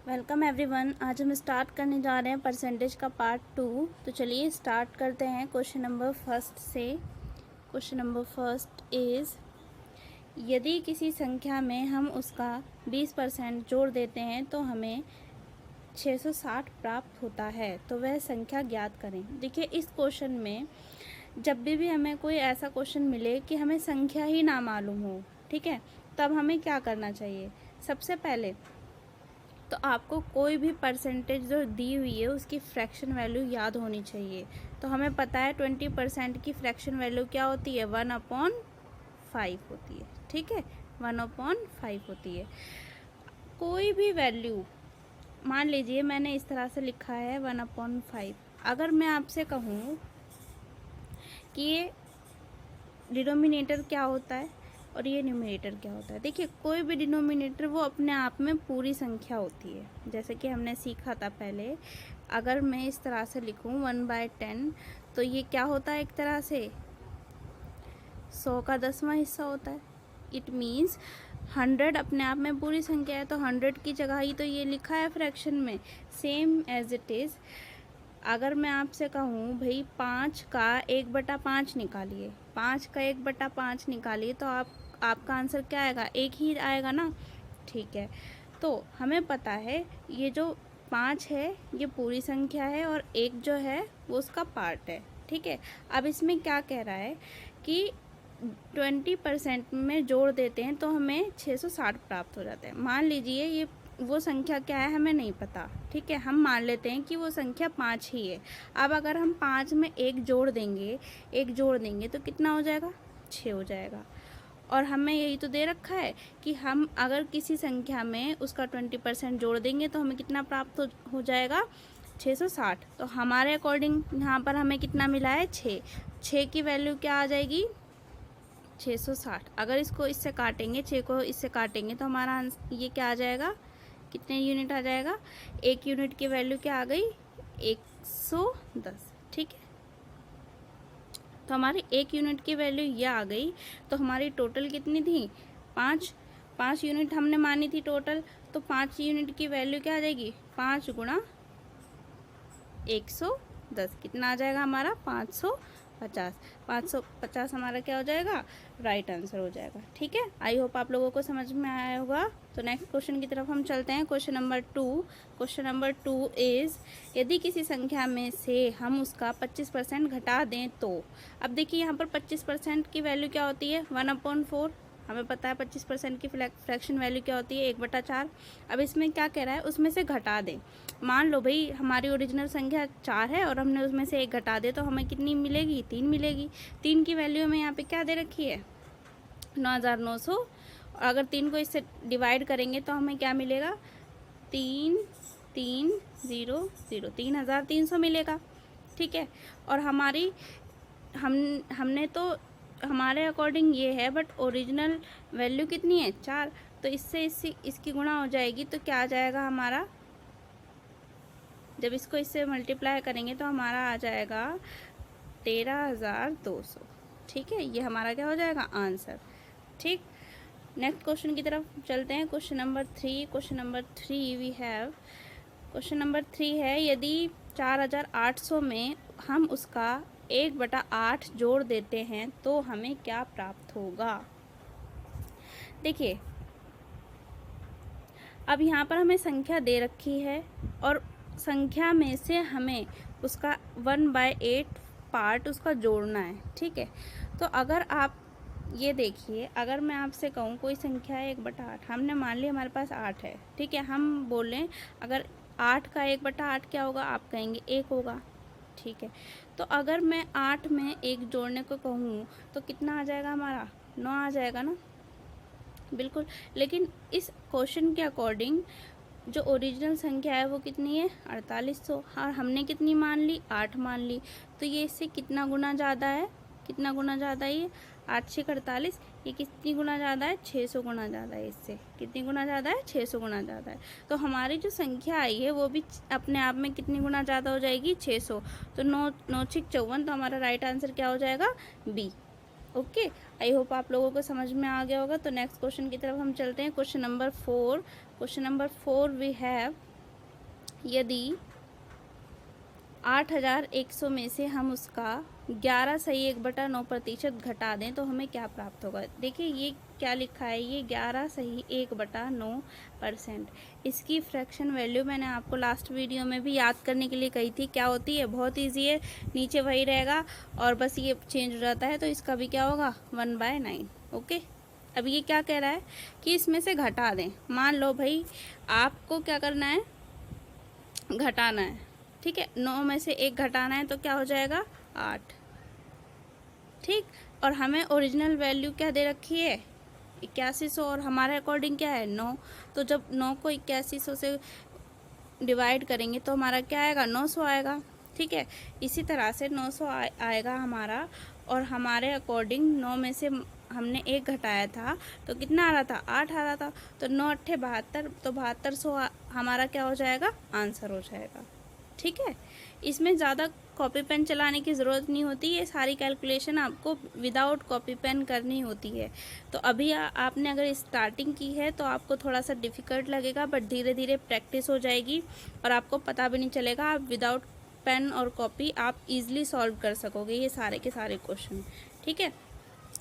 Welcome everyone. आज हम start करने जा रहे हैं परसेंटेज का पार्ट 2। तो चलिए स्टार्ट करते हैं क्वेश्चन नंबर फर्स्ट से। क्वेश्चन नंबर फर्स्ट इज़, यदि किसी संख्या में हम उसका 20% जोड़ देते हैं तो हमें 660 प्राप्त होता है, तो वह संख्या ज्ञात करें। देखिए, इस क्वेश्चन में जब भी हमें कोई ऐसा क्वेश्चन मिले कि हमें संख्या ही ना मालूम हो, ठीक है, तब हमें क्या करना चाहिए। सबसे पहले तो आपको कोई भी परसेंटेज जो दी हुई है उसकी फ्रैक्शन वैल्यू याद होनी चाहिए। तो हमें पता है 20% की फ्रैक्शन वैल्यू क्या होती है, 1/5 होती है। ठीक है, 1/5 होती है। कोई भी वैल्यू, मान लीजिए मैंने इस तरह से लिखा है 1/5। अगर मैं आपसे कहूँ कि ये डिनोमिनेटर क्या होता है और ये न्यूमरेटर क्या होता है। देखिए, कोई भी डिनोमिनेटर वो अपने आप में पूरी संख्या होती है। जैसे कि हमने सीखा था पहले, अगर मैं इस तरह से लिखूं 1/10, तो ये क्या होता है, एक तरह से 100 का 10वां हिस्सा होता है। इट मीन्स 100 अपने आप में पूरी संख्या है, तो 100 की जगह ही तो ये लिखा है फ्रैक्शन में। सेम एज इट इज़, अगर मैं आपसे कहूँ भाई 5 का 1/5 निकालिए, 5 का 1/5 निकालिए, तो आपका आंसर क्या आएगा, 1 ही आएगा ना। ठीक है, तो हमें पता है ये जो 5 है ये पूरी संख्या है और 1 जो है वो उसका पार्ट है। ठीक है, अब इसमें क्या कह रहा है कि 20% में जोड़ देते हैं तो हमें 660 प्राप्त हो जाता है। मान लीजिए ये वो संख्या क्या है हमें नहीं पता, ठीक है, हम मान लेते हैं कि वो संख्या 5 ही है। अब अगर हम 5 में एक जोड़ देंगे तो कितना हो जाएगा, 6 हो जाएगा। और हमें यही तो दे रखा है कि हम अगर किसी संख्या में उसका 20% जोड़ देंगे तो हमें कितना प्राप्त हो जाएगा, 660। तो हमारे अकॉर्डिंग यहाँ पर हमें कितना मिला है, 6 की वैल्यू क्या आ जाएगी, 660। अगर इसको इससे काटेंगे, 6 को इससे काटेंगे तो हमारा ये क्या आ जाएगा, कितने यूनिट आ जाएगा, 1 यूनिट की वैल्यू क्या आ गई, 110। ठीक है, तो हमारी 1 यूनिट की वैल्यू ये आ गई। तो हमारी टोटल कितनी थी, 5 यूनिट हमने मानी थी टोटल। तो 5 यूनिट की वैल्यू क्या आ जाएगी, 5 गुणा 110 कितना आ जाएगा हमारा, 550। 550 हमारा क्या हो जाएगा, राइट आंसर हो जाएगा। ठीक है, आई होप आप लोगों को समझ में आया होगा। तो नेक्स्ट क्वेश्चन की तरफ हम चलते हैं। Question number 2। Question number 2 is, यदि किसी संख्या में से हम उसका 25% घटा दें तो। अब देखिए, यहाँ पर 25% की वैल्यू क्या होती है, 1/4। हमें पता है 25% की फ्रैक्शन वैल्यू क्या होती है, 1/4। अब इसमें क्या कह रहा है, उसमें से घटा दें। मान लो भाई हमारी ओरिजिनल संख्या 4 है और हमने उसमें से 1 घटा दे, तो हमें कितनी मिलेगी, 3 मिलेगी। 3 की वैल्यू हमें यहाँ पे क्या दे रखी है, 9,900। और अगर 3 को इससे डिवाइड करेंगे तो हमें क्या मिलेगा, 3,300 3,300 मिलेगा। ठीक है, और हमने तो हमारे अकॉर्डिंग ये है, बट ओरिजिनल वैल्यू कितनी है, 4। तो इसकी गुणा हो जाएगी, तो क्या आ जाएगा हमारा, जब इसको इससे मल्टीप्लाई करेंगे तो हमारा आ जाएगा 13,200। ठीक है, ये हमारा क्या हो जाएगा, आंसर। ठीक, नेक्स्ट क्वेश्चन की तरफ चलते हैं। Question number 3। Question number 3 we have, question number 3 है, यदि 4,800 में हम उसका 1/8 जोड़ देते हैं तो हमें क्या प्राप्त होगा। देखिए, अब यहाँ पर हमें संख्या दे रखी है और संख्या में से हमें उसका 1/8 पार्ट उसका जोड़ना है। ठीक है, तो अगर आप ये देखिए, अगर मैं आपसे कहूँ कोई संख्या है 1/8, हमने मान लिया हमारे पास 8 है। ठीक है, हम बोलें अगर 8 का 1/8 क्या होगा, आप कहेंगे 1 होगा। ठीक है, तो अगर मैं 8 में 1 जोड़ने को कहूँ तो कितना आ जाएगा हमारा, 9 आ जाएगा ना। बिल्कुल, लेकिन इस क्वेश्चन के अकॉर्डिंग जो ओरिजिनल संख्या है वो कितनी है, 4800। और हमने कितनी मान ली, 8 मान ली। तो ये इससे कितना गुना ज़्यादा है, कितना गुना ज़्यादा है ये, 8 6 48। ये कितनी गुना ज़्यादा है, 600 गुना ज़्यादा है। इससे कितनी गुना ज़्यादा है, 600 गुना ज़्यादा है। तो हमारी जो संख्या आई है वो भी अपने आप में कितनी गुना ज़्यादा हो जाएगी, 600। तो 9 9 6 54, तो हमारा राइट आंसर क्या हो जाएगा, बी। ओके, आई होप आप लोगों को समझ में आ गया होगा। तो नेक्स्ट क्वेश्चन की तरफ हम चलते हैं। Question number 4। Question number 4 we have, यदि 8100 में से हम उसका 11 = 1/9% घटा दें तो हमें क्या प्राप्त होगा। देखिए ये क्या लिखा है, ये 11 = 1/9%। इसकी फ्रैक्शन वैल्यू मैंने आपको लास्ट वीडियो में भी याद करने के लिए कही थी। क्या होती है, बहुत ईजी है, नीचे वही रहेगा और बस ये चेंज हो जाता है, तो इसका भी क्या होगा 1/9। ओके, अब ये क्या कह रहा है कि इसमें से घटा दें। मान लो भाई आपको क्या करना है, घटाना है, ठीक है, 9 में से 1 घटाना है तो क्या हो जाएगा 8, ठीक। और हमें ओरिजिनल वैल्यू क्या दे रखी है 8100 और हमारे अकॉर्डिंग क्या है 9। तो जब 9 को 8100 से डिवाइड करेंगे तो हमारा क्या आएगा 900 आएगा, ठीक है। इसी तरह से 900 आएगा हमारा, और हमारे अकॉर्डिंग 9 में से हमने 1 घटाया था तो कितना आ रहा था 8 आ रहा था। तो 9 × 8 = 72, तो 7200 हमारा क्या हो जाएगा आंसर हो जाएगा, ठीक है। इसमें ज़्यादा कॉपी पेन चलाने की ज़रूरत नहीं होती, ये सारी कैलकुलेशन आपको विदाउट कॉपी पेन करनी होती है। तो अभी आपने अगर स्टार्टिंग की है तो आपको थोड़ा सा डिफ़िकल्ट लगेगा, बट धीरे धीरे प्रैक्टिस हो जाएगी और आपको पता भी नहीं चलेगा। आप विदाउट पेन और कॉपी आप इजीली सॉल्व कर सकोगे ये सारे के सारे क्वेश्चन, ठीक है।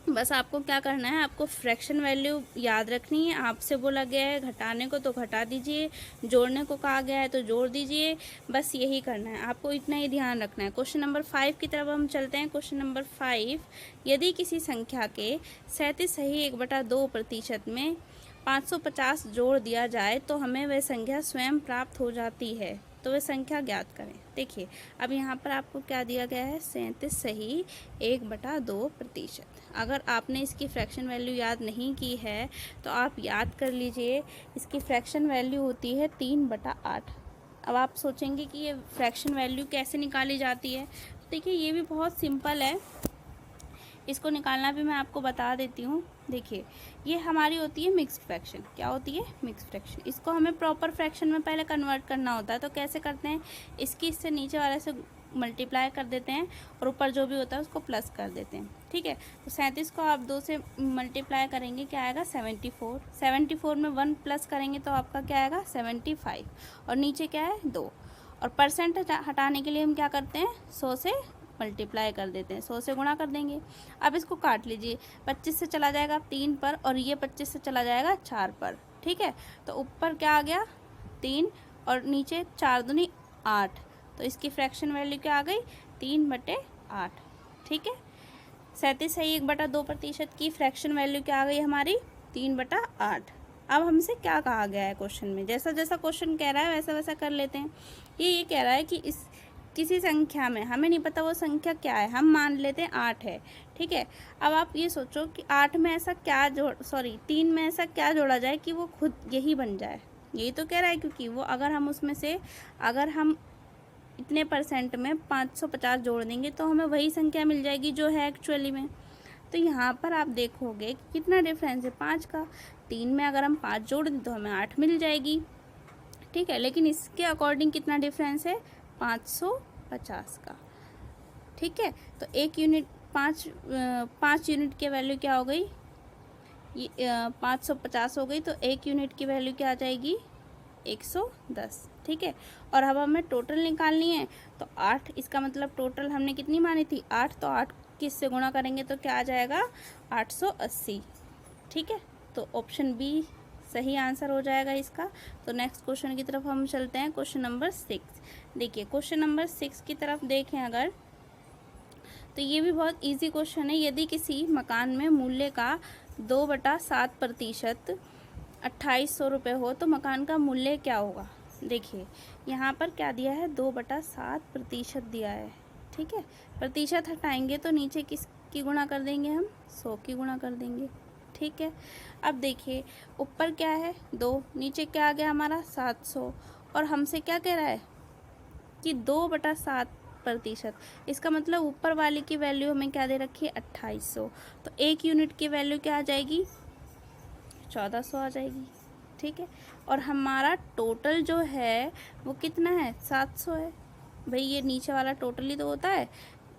बस आपको क्या करना है, आपको फ्रैक्शन वैल्यू याद रखनी है। आपसे बोला गया है घटाने को तो घटा दीजिए, जोड़ने को कहा गया है तो जोड़ दीजिए, बस यही करना है, आपको इतना ही ध्यान रखना है। क्वेश्चन नंबर 5 की तरफ हम चलते हैं। क्वेश्चन नंबर 5, यदि किसी संख्या के 37 सही 1/2% में 550 जोड़ दिया जाए तो हमें वह संख्या स्वयं प्राप्त हो जाती है, तो वह संख्या ज्ञात करें। देखिए अब यहाँ पर आपको क्या दिया गया है 37 सही 1/2%। अगर आपने इसकी फ्रैक्शन वैल्यू याद नहीं की है तो आप याद कर लीजिए, इसकी फ्रैक्शन वैल्यू होती है 3/8। अब आप सोचेंगे कि ये फ्रैक्शन वैल्यू कैसे निकाली जाती है, तो देखिए ये भी बहुत सिंपल है, इसको निकालना भी मैं आपको बता देती हूँ। देखिए ये हमारी होती है मिक्स्ड फ्रैक्शन। क्या होती है मिक्स्ड फ्रैक्शन। इसको हमें प्रॉपर फ्रैक्शन में पहले कन्वर्ट करना होता है। तो कैसे करते हैं, इसकी इससे नीचे वाले से मल्टीप्लाई कर देते हैं और ऊपर जो भी होता है उसको प्लस कर देते हैं, ठीक है। तो 37 को आप 2 से मल्टीप्लाई करेंगे, क्या आएगा 74। 74 में 1 प्लस करेंगे तो आपका क्या आएगा 75, और नीचे क्या है 2। और परसेंट हटाने के लिए हम क्या करते हैं 100 से मल्टीप्लाई कर देते हैं, 100 से गुणा कर देंगे। अब इसको काट लीजिए, 25 से चला जाएगा 3 पर और ये 25 से चला जाएगा 4 पर, ठीक है। तो ऊपर क्या आ गया 3 और नीचे 4 दूनी 8, तो इसकी फ्रैक्शन वैल्यू क्या आ गई 3/8, ठीक है। 37 सही 1/2% की फ्रैक्शन वैल्यू क्या आ गई हमारी 3/8। अब हमसे क्या कहा गया है क्वेश्चन में, जैसा जैसा क्वेश्चन कह रहा है वैसा वैसा कर लेते हैं। ये कह रहा है कि इस किसी संख्या में, हमें नहीं पता वो संख्या क्या है, हम मान लेते हैं 8 है, ठीक है। अब आप ये सोचो कि 8 में ऐसा क्या 3 में ऐसा क्या जोड़ा जाए कि वो खुद यही बन जाए। यही तो कह रहा है, क्योंकि वो अगर हम उसमें से अगर हम इतने % में 550 जोड़ देंगे तो हमें वही संख्या मिल जाएगी जो है एक्चुअली में। तो यहाँ पर आप देखोगे कि कितना डिफरेंस है 5 का। 3 में अगर हम 5 जोड़ दें तो हमें 8 मिल जाएगी, ठीक है। लेकिन इसके अकॉर्डिंग कितना डिफरेंस है 550 का, ठीक है। तो 1 यूनिट 5 यूनिट की वैल्यू क्या हो गई, ये 550 हो गई, तो 1 यूनिट की वैल्यू क्या आ जाएगी 110, ठीक है। और अब हमें टोटल निकालनी है, तो 8, इसका मतलब टोटल हमने कितनी मानी थी 8, तो 8 किससे गुणा करेंगे तो क्या आ जाएगा 880, ठीक है। तो ऑप्शन बी सही आंसर हो जाएगा इसका। तो नेक्स्ट क्वेश्चन की तरफ हम चलते हैं, क्वेश्चन नंबर 6। देखिए क्वेश्चन नंबर 6 की तरफ देखें अगर, तो ये भी बहुत इजी क्वेश्चन है। यदि किसी मकान में मूल्य का 2/7% 2800 रुपये हो तो मकान का मूल्य क्या होगा। देखिए यहाँ पर क्या दिया है 2/7% दिया है, ठीक है। प्रतिशत हटाएंगे तो नीचे किसकी गुणा कर देंगे हम 100 की गुणा कर देंगे, ठीक है। अब देखिए ऊपर क्या है 2, नीचे क्या आ गया हमारा 700, और हमसे क्या कह रहा है कि 2/7%। इसका मतलब ऊपर वाले की वैल्यू हमें क्या दे रखी है 2800, तो 1 यूनिट की वैल्यू क्या आ जाएगी 1400 आ जाएगी, ठीक है। और हमारा टोटल जो है वो कितना है 700 है। भाई ये नीचे वाला टोटल ही तो होता है,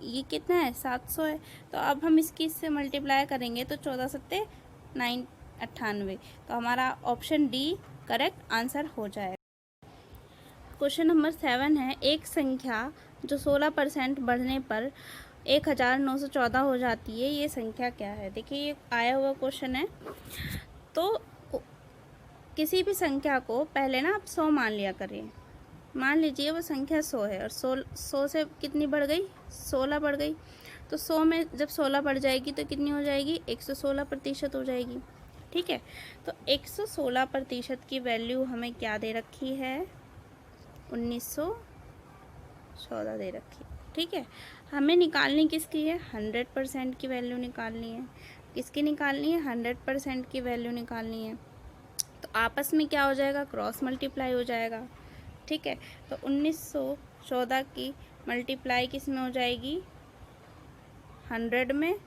ये कितना है 700 है। तो अब हम इससे मल्टीप्लाई करेंगे तो 14 सत्ते 98, तो हमारा ऑप्शन डी करेक्ट आंसर हो जाएगा। क्वेश्चन नंबर 7 है, एक संख्या जो 16% बढ़ने पर 1914 हो जाती है, ये संख्या क्या है। देखिए ये आया हुआ क्वेश्चन है। तो किसी भी संख्या को पहले ना आप 100 मान लिया करिए। मान लीजिए वो संख्या 100 है और 100 से कितनी बढ़ गई, 16 बढ़ गई। तो 100 में जब 16 बढ़ जाएगी तो कितनी हो जाएगी, 116% हो जाएगी। ठीक है, तो 116% की वैल्यू हमें क्या दे रखी है, 1914 दे रखी है। ठीक है, हमें निकालनी किसकी है, 100% की वैल्यू निकालनी है। किसकी निकालनी है, 100% की वैल्यू निकालनी है। तो आपस में क्या हो जाएगा, क्रॉस मल्टीप्लाई हो जाएगा। ठीक है, तो 1914 की मल्टीप्लाई किस में हो जाएगी, 100 में।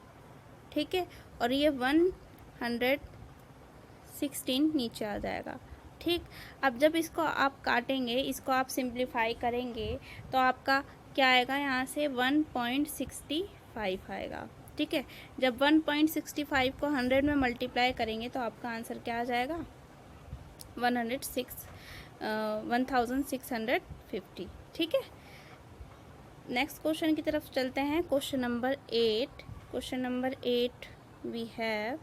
ठीक है, और ये 116 नीचे आ जाएगा। ठीक, अब जब इसको आप काटेंगे, इसको आप सिंप्लीफाई करेंगे तो आपका क्या आएगा, यहाँ से 1.65 आएगा। ठीक है, जब 1.65 को 100 में मल्टीप्लाई करेंगे तो आपका आंसर क्या आ जाएगा, 1650। ठीक है, नेक्स्ट क्वेश्चन की तरफ चलते हैं। Question number 8। Question number 8 we have,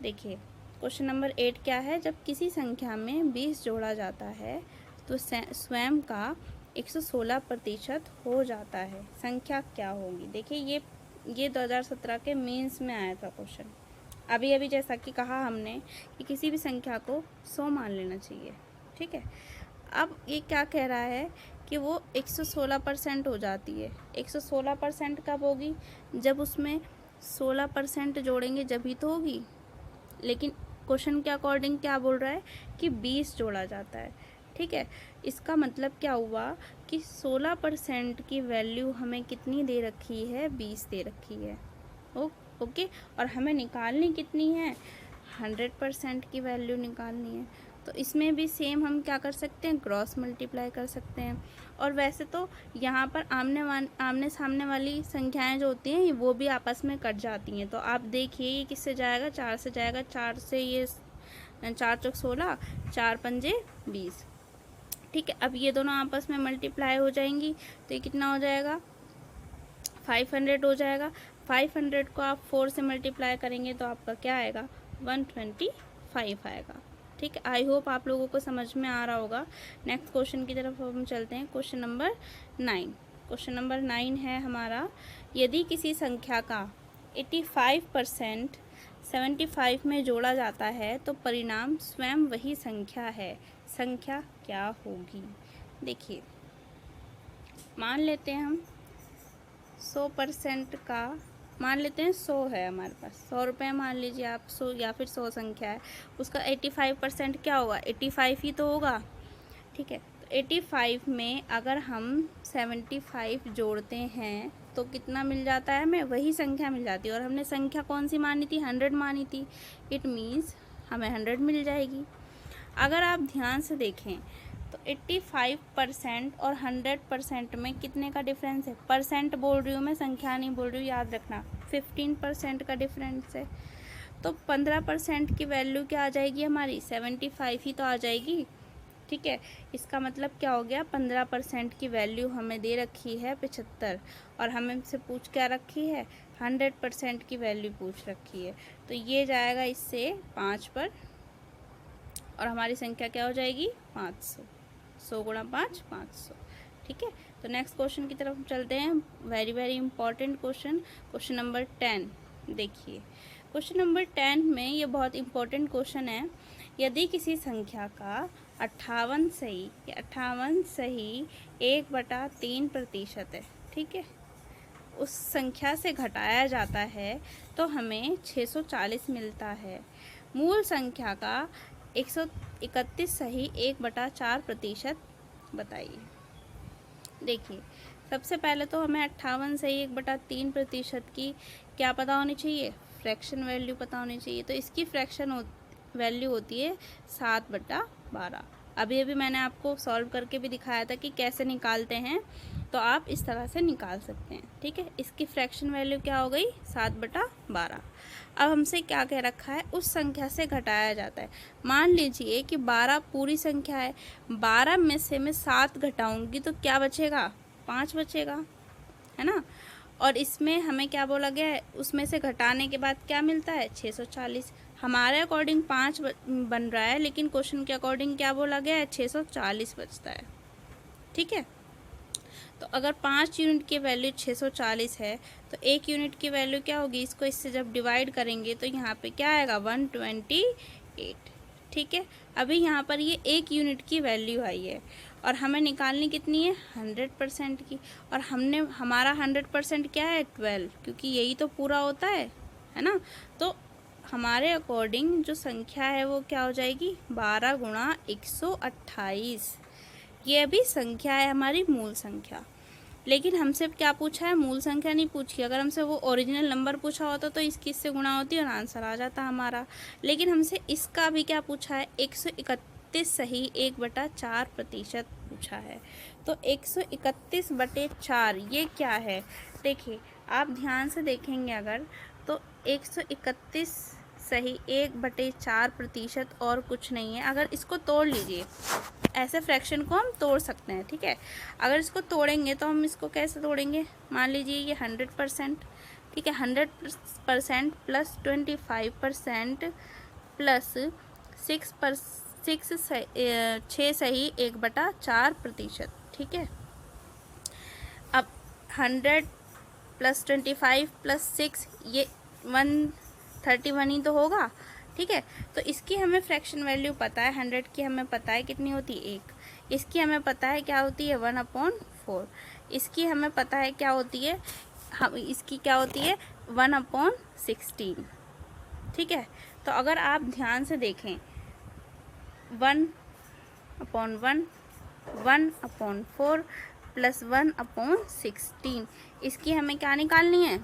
देखिए क्वेश्चन नंबर 8 क्या है, जब किसी संख्या में 20 जोड़ा जाता है तो स्वयं का 116% हो जाता है, संख्या क्या होगी। देखिए ये 2017 के मेंस में आया था क्वेश्चन। अभी जैसा कि कहा हमने कि किसी भी संख्या को 100 मान लेना चाहिए। ठीक है, अब ये क्या कह रहा है कि वो 116% हो जाती है। 116% कब होगी, जब उसमें 16% जोड़ेंगे जभी तो होगी। लेकिन क्वेश्चन के अकॉर्डिंग क्या बोल रहा है कि 20 जोड़ा जाता है। ठीक है, इसका मतलब क्या हुआ कि 16% की वैल्यू हमें कितनी दे रखी है, 20 दे रखी है। ओके, और हमें निकालनी कितनी है, 100% की वैल्यू निकालनी है। तो इसमें भी सेम हम क्या कर सकते हैं, क्रॉस मल्टीप्लाई कर सकते हैं। और वैसे तो यहाँ पर आमने सामने वाली संख्याएं जो होती हैं वो भी आपस में कट जाती हैं। तो आप देखिए ये किससे जाएगा, 4 से जाएगा। 4 से ये 4 चौक 16, 4 पंजे 20। ठीक है, अब ये दोनों आपस में मल्टीप्लाई हो जाएंगी तो ये कितना हो जाएगा, 500 हो जाएगा। 500 को आप 4 से मल्टीप्लाई करेंगे तो आपका क्या आएगा, 125 आएगा। ठीक है, आई होप आप लोगों को समझ में आ रहा होगा। नेक्स्ट क्वेश्चन की तरफ हम चलते हैं। Question number 9। क्वेश्चन नंबर 9 है हमारा, यदि किसी संख्या का 85% 75 में जोड़ा जाता है तो परिणाम स्वयं वही संख्या है, संख्या क्या होगी। देखिए मान लेते हैं हम 100% का, मान लेते हैं 100 है हमारे पास, 100 रुपये मान लीजिए आप, 100 या फिर 100 संख्या है, उसका 85% क्या होगा, 85 ही तो होगा। ठीक है, तो 85 में अगर हम 75 जोड़ते हैं तो कितना मिल जाता है, हमें वही संख्या मिल जाती है। और हमने संख्या कौन सी मानी थी, 100 मानी थी। इट मीन्स हमें 100 मिल जाएगी। अगर आप ध्यान से देखें तो 85% और 100% में कितने का डिफरेंस है, परसेंट बोल रही हूँ मैं, संख्या नहीं बोल रही हूँ, याद रखना। 15% का डिफरेंस है। तो 15% की वैल्यू क्या आ जाएगी हमारी, 75 ही तो आ जाएगी। ठीक है, इसका मतलब क्या हो गया, 15% की वैल्यू हमें दे रखी है 75, और हमें से पूछ क्या रखी है, 100% की वैल्यू पूछ रखी है। तो ये जाएगा इससे 5 पर, और हमारी संख्या क्या हो जाएगी, 500। 100 गुणा 5, 500। ठीक है, तो नेक्स्ट क्वेश्चन की तरफ चलते हैं। Very very important question, question number 10। देखिए क्वेश्चन नंबर 10 में ये बहुत इंपॉर्टेंट क्वेश्चन है। यदि किसी संख्या का 58 सही 1/3% है, ठीक है, उस संख्या से घटाया जाता है तो हमें 640 मिलता है। मूल संख्या का 131 सही 1/4% बताइए। देखिए सबसे पहले तो हमें 58 सही 1/3% की क्या पता होनी चाहिए, फ्रैक्शन वैल्यू पता होनी चाहिए। तो इसकी फ्रैक्शन वैल्यू होती है 7/12। अभी अभी मैंने आपको सॉल्व करके भी दिखाया था कि कैसे निकालते हैं, तो आप इस तरह से निकाल सकते हैं। ठीक है, इसकी फ्रैक्शन वैल्यू क्या हो गई 7/12। अब हमसे क्या कह रखा है, उस संख्या से घटाया जाता है। मान लीजिए कि 12 पूरी संख्या है, 12 में से मैं 7 घटाऊंगी तो क्या बचेगा, 5 बचेगा, है ना। और इसमें हमें क्या बोला गया है, उसमें से घटाने के बाद क्या मिलता है 640। हमारे अकॉर्डिंग 5 बन रहा है, लेकिन क्वेश्चन के अकॉर्डिंग क्या बोला गया है 640 बचता है। ठीक है, तो अगर 5 यूनिट की वैल्यू 640 है तो 1 यूनिट की वैल्यू क्या होगी, इसको इससे जब डिवाइड करेंगे तो यहाँ पे क्या आएगा 128। ठीक है, अभी यहाँ पर ये 1 यूनिट की वैल्यू आई है और हमें निकालनी कितनी है 100% की, और हमारा 100% क्या है 12, क्योंकि यही तो पूरा होता है ना। तो हमारे अकॉर्डिंग जो संख्या है वो क्या हो जाएगी 12 × 128। ये अभी संख्या है हमारी मूल संख्या, लेकिन हमसे क्या पूछा है, मूल संख्या नहीं पूछी। अगर हमसे वो ओरिजिनल नंबर पूछा होता तो इसकी इससे गुणा होती और आंसर आ जाता हमारा। लेकिन हमसे इसका भी क्या पूछा है 131 सही 1/4% पूछा है। तो 131/4 ये क्या है, देखिए आप ध्यान से देखेंगे अगर, तो 131 सही 1/4% और कुछ नहीं है। अगर इसको तोड़ लीजिए, ऐसे फ्रैक्शन को हम तोड़ सकते हैं। ठीक है, अगर इसको तोड़ेंगे तो हम इसको कैसे तोड़ेंगे, मान लीजिए ये 100%, ठीक है, 100% प्लस 25% प्लस 6 सही 1/4%। ठीक है, अब 100 प्लस 25 प्लस 6 ये 131 ही तो होगा। ठीक है, तो इसकी हमें फ्रैक्शन वैल्यू पता है, 100 की हमें पता है कितनी होती है 1। इसकी हमें पता है क्या होती है 1/4। इसकी हमें पता है क्या होती है, इसकी क्या होती है 1/16। ठीक है, तो अगर आप ध्यान से देखें 1/1 1/4 प्लस 1/16, इसकी हमें क्या निकालनी है,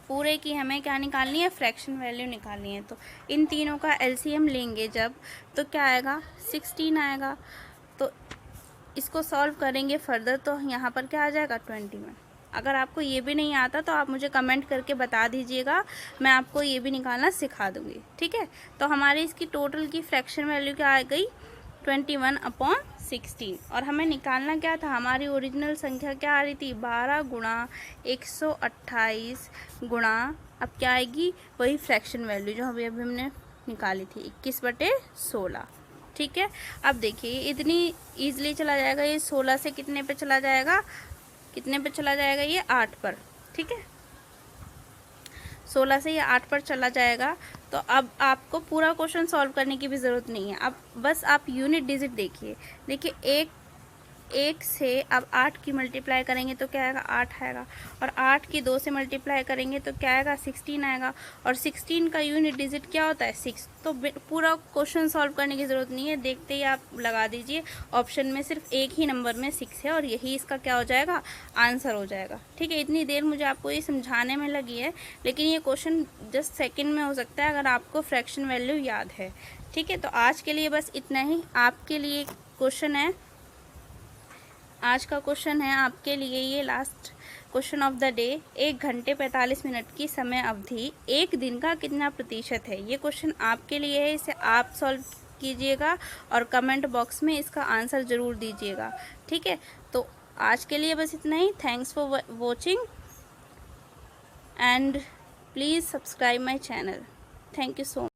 पूरे की हमें क्या निकालनी है फ्रैक्शन वैल्यू निकालनी है। तो इन तीनों का एलसीएम लेंगे जब, तो क्या आएगा 16 आएगा। तो इसको सॉल्व करेंगे फर्दर तो यहाँ पर क्या आ जाएगा 21। अगर आपको ये भी नहीं आता तो आप मुझे कमेंट करके बता दीजिएगा, मैं आपको ये भी निकालना सिखा दूँगी। ठीक है, तो हमारी इसकी टोटल की फ्रैक्शन वैल्यू क्या आ गई 21/16। और हमें निकालना क्या था, हमारी ओरिजिनल संख्या क्या आ रही थी 12 × 128 गुणा, अब क्या आएगी वही फ्रैक्शन वैल्यू जो अभी हमने निकाली थी 21/16। ठीक है, अब देखिए इतनी ईजिली चला जाएगा, ये 16 से कितने पे चला जाएगा, कितने पे चला जाएगा ये 8 पर। ठीक है, 16 से ये 8 पर चला जाएगा। तो अब आपको पूरा क्वेश्चन सॉल्व करने की भी ज़रूरत नहीं है, अब बस आप यूनिट डिजिट देखिए। देखिए एक से अब 8 की मल्टीप्लाई करेंगे तो क्या आएगा 8 आएगा, और 8 की 2 से मल्टीप्लाई करेंगे तो क्या आएगा 16 आएगा, और 16 का यूनिट डिजिट क्या होता है 6। तो पूरा क्वेश्चन सॉल्व करने की ज़रूरत नहीं है, देखते ही आप लगा दीजिए, ऑप्शन में सिर्फ एक ही नंबर में 6 है और यही इसका क्या हो जाएगा आंसर हो जाएगा। ठीक है, इतनी देर मुझे आपको ये समझाने में लगी है, लेकिन ये क्वेश्चन जस्ट सेकेंड में हो सकता है अगर आपको फ्रैक्शन वैल्यू याद है। ठीक है, तो आज के लिए बस इतना ही। आपके लिए क्वेश्चन है, आज का क्वेश्चन है आपके लिए ये last question of the day. 1 घंटे 45 मिनट की समय अवधि 1 दिन का कितना प्रतिशत है, ये क्वेश्चन आपके लिए है। इसे आप सॉल्व कीजिएगा और कमेंट बॉक्स में इसका आंसर ज़रूर दीजिएगा। ठीक है, तो आज के लिए बस इतना ही। Thanks for watching and please subscribe my channel. Thank you so much.